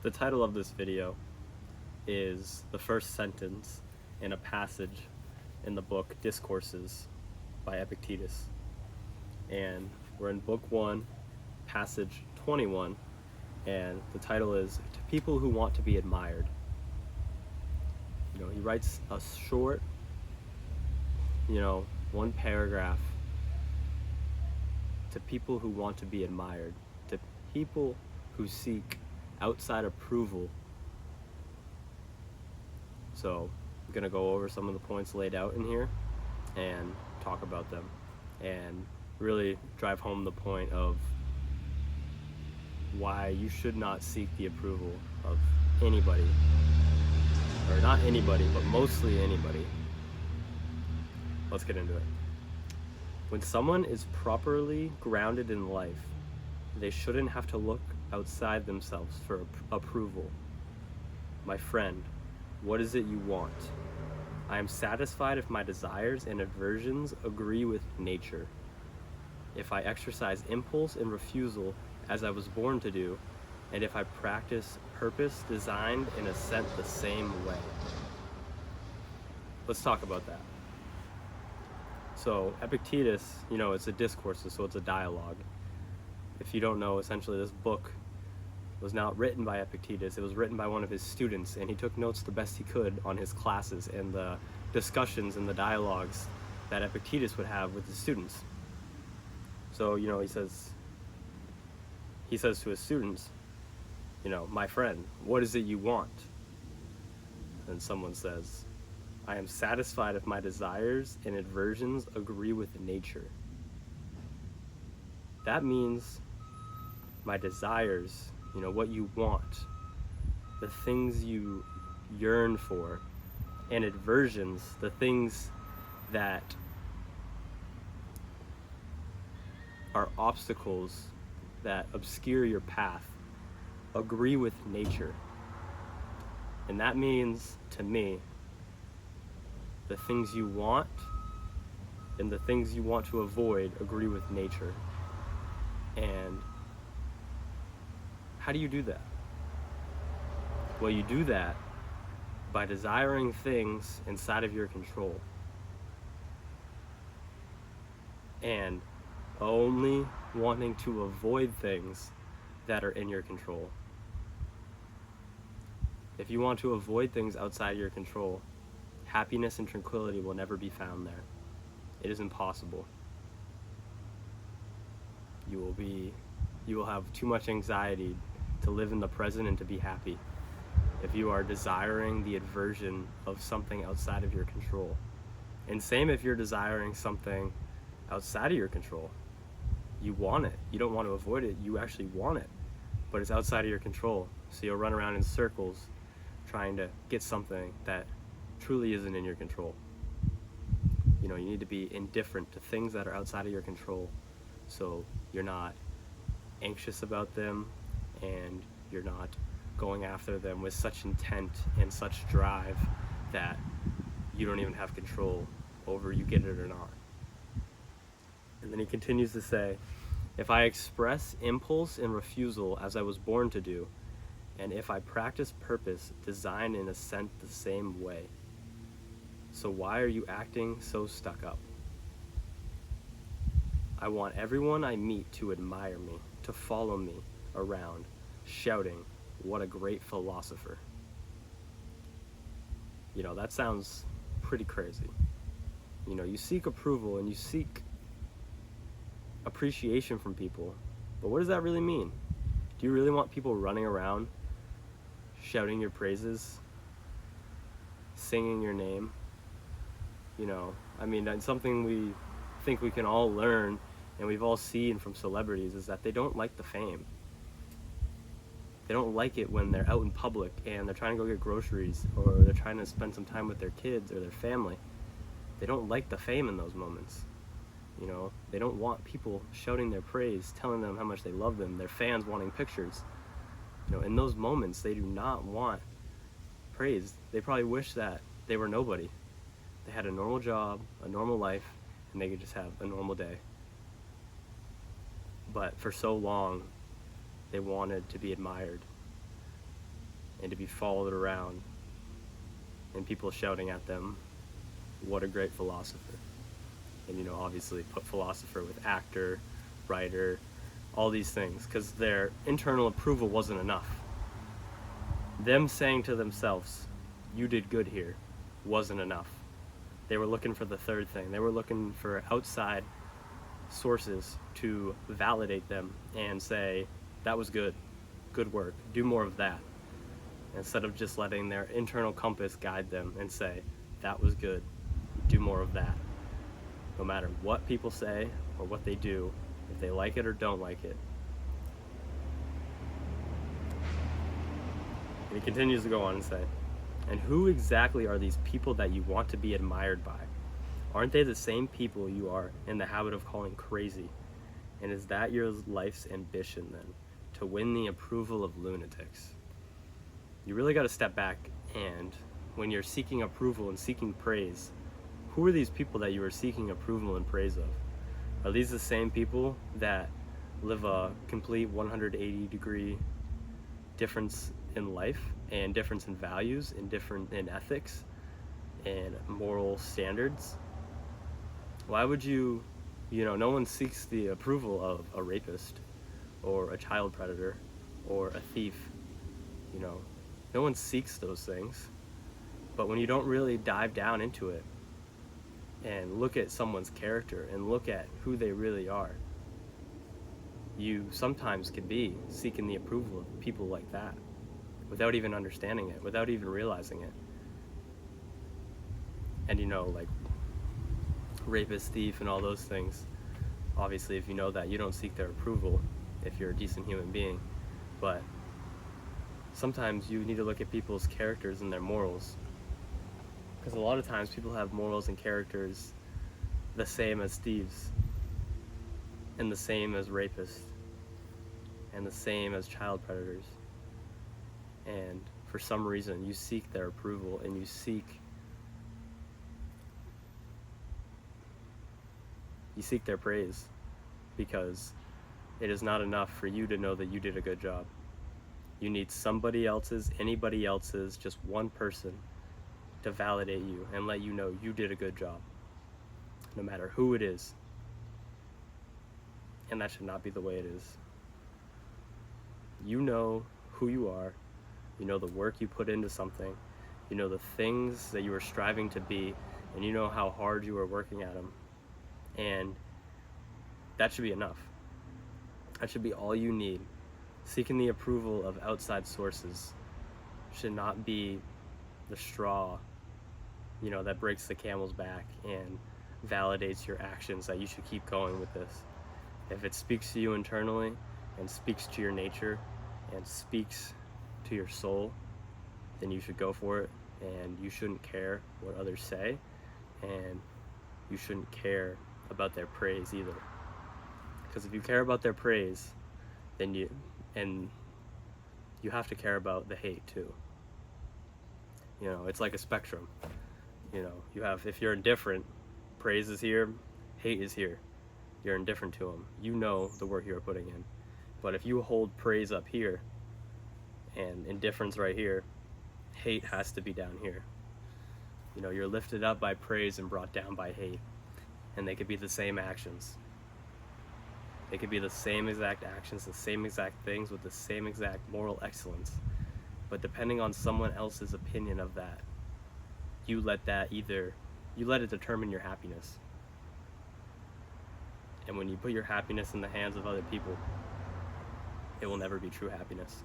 The title of this video is the first sentence in a passage in the book Discourses by Epictetus. And we're in book 1, passage 21, and the title is To People Who Want to Be Admired. He writes a short, one paragraph to people who want to be admired, to people who seek outside approval. So I'm going to go over some of the points laid out in here and talk about them and really drive home the point of why you should not seek the approval of anybody, or not anybody, but mostly anybody. Let's get into it. When someone is properly grounded in life, they shouldn't have to look outside themselves for approval. My friend, what is it you want? I am satisfied if my desires and aversions agree with nature. If I exercise impulse and refusal as I was born to do, and if I practice purpose designed and assent the same way. Let's talk about that. So Epictetus, it's a discourse, so it's a dialogue. If you don't know, essentially this book was not written by Epictetus, it was written by one of his students, and he took notes the best he could on his classes and the discussions and the dialogues that Epictetus would have with his students. So, he says to his students, my friend, what is it you want? And someone says, I am satisfied if my desires and aversions agree with nature. That means my desires, what you want, the things you yearn for, and aversions, the things that are obstacles that obscure your path, agree with nature. And that means, to me, the things you want and the things you want to avoid agree with nature. And how do you do that? Well, you do that by desiring things inside of your control and only wanting to avoid things that are in your control. If you want to avoid things outside your control, happiness and tranquility will never be found there. It is impossible. You will have too much anxiety to live in the present and to be happy if you are desiring the aversion of something outside of your control. And same if you're desiring something outside of your control. You want it. You don't want to avoid it. You actually want it. But it's outside of your control. So you'll run around in circles trying to get something that truly isn't in your control. You need to be indifferent to things that are outside of your control, so you're not anxious about them and you're not going after them with such intent and such drive that you don't even have control over you get it or not. And then he continues to say, if I express impulse and refusal as I was born to do, and if I practice purpose designed and assent the same way. So why are you acting so stuck up? I want everyone I meet to admire me, to follow me around, shouting, what a great philosopher. That sounds pretty crazy. You seek approval and you seek appreciation from people, but what does that really mean? Do you really want people running around, shouting your praises, singing your name? That's something we think we can all learn, and we've all seen from celebrities, is that they don't like the fame. They don't like it when they're out in public and they're trying to go get groceries, or they're trying to spend some time with their kids or their family. They don't like the fame in those moments. They don't want people shouting their praise, telling them how much they love them, their fans wanting pictures. In those moments, they do not want praise. They probably wish that they were nobody. They had a normal job, a normal life, and they could just have a normal day. But for so long, they wanted to be admired. and to be followed around and people shouting at them, "What a great philosopher." And obviously put philosopher with actor, writer, all these things, because their internal approval wasn't enough. Them saying to themselves, "You did good here," wasn't enough. They were looking for the third thing. They were looking for outside sources to validate them and say, "That was good. Good work. Do more of that." Instead of just letting their internal compass guide them and say, "That was good. Do more of that." No matter what people say or what they do, if they like it or don't like it. And he continues to go on and say, "And who exactly are these people that you want to be admired by? Aren't they the same people you are in the habit of calling crazy? And is that your life's ambition then, to win the approval of lunatics?" You really got to step back, and when you're seeking approval and seeking praise, who are these people that you are seeking approval and praise of? Are these the same people that live a complete 180-degree difference in life and difference in values and different in ethics and moral standards? Why would no one seeks the approval of a rapist or a child predator or a thief. No one seeks those things. But when you don't really dive down into it and look at someone's character and look at who they really are, you sometimes can be seeking the approval of people like that without even understanding it, without even realizing it. And like rapist, thief, and all those things, obviously if you know that, you don't seek their approval if you're a decent human being. But sometimes you need to look at people's characters and their morals, because a lot of times people have morals and characters the same as thieves, and the same as rapists, and the same as child predators. And for some reason you seek their approval and you seek their praise, because it is not enough for you to know that you did a good job. You need somebody else's, anybody else's, just one person to validate you and let you know you did a good job, no matter who it is. And that should not be the way it is. You know who you are, you know the work you put into something, you know the things that you are striving to be, and you know how hard you are working at them. And that should be enough. That should be all you need. Seeking the approval of outside sources should not be the straw, that breaks the camel's back and validates your actions that you should keep going with this. If it speaks to you internally and speaks to your nature and speaks to your soul, then you should go for it, and you shouldn't care what others say, and you shouldn't care about their praise either. Because if you care about their praise, then you have to care about the hate too. It's like a spectrum. You have, if you're indifferent, praise is here, hate is here. You're indifferent to them. You know the work you're putting in. But if you hold praise up here and indifference right here, hate has to be down here. You're lifted up by praise and brought down by hate. And they could be the same actions. They could be the same exact actions, the same exact things with the same exact moral excellence. But depending on someone else's opinion of that, you let it determine your happiness. And when you put your happiness in the hands of other people, it will never be true happiness.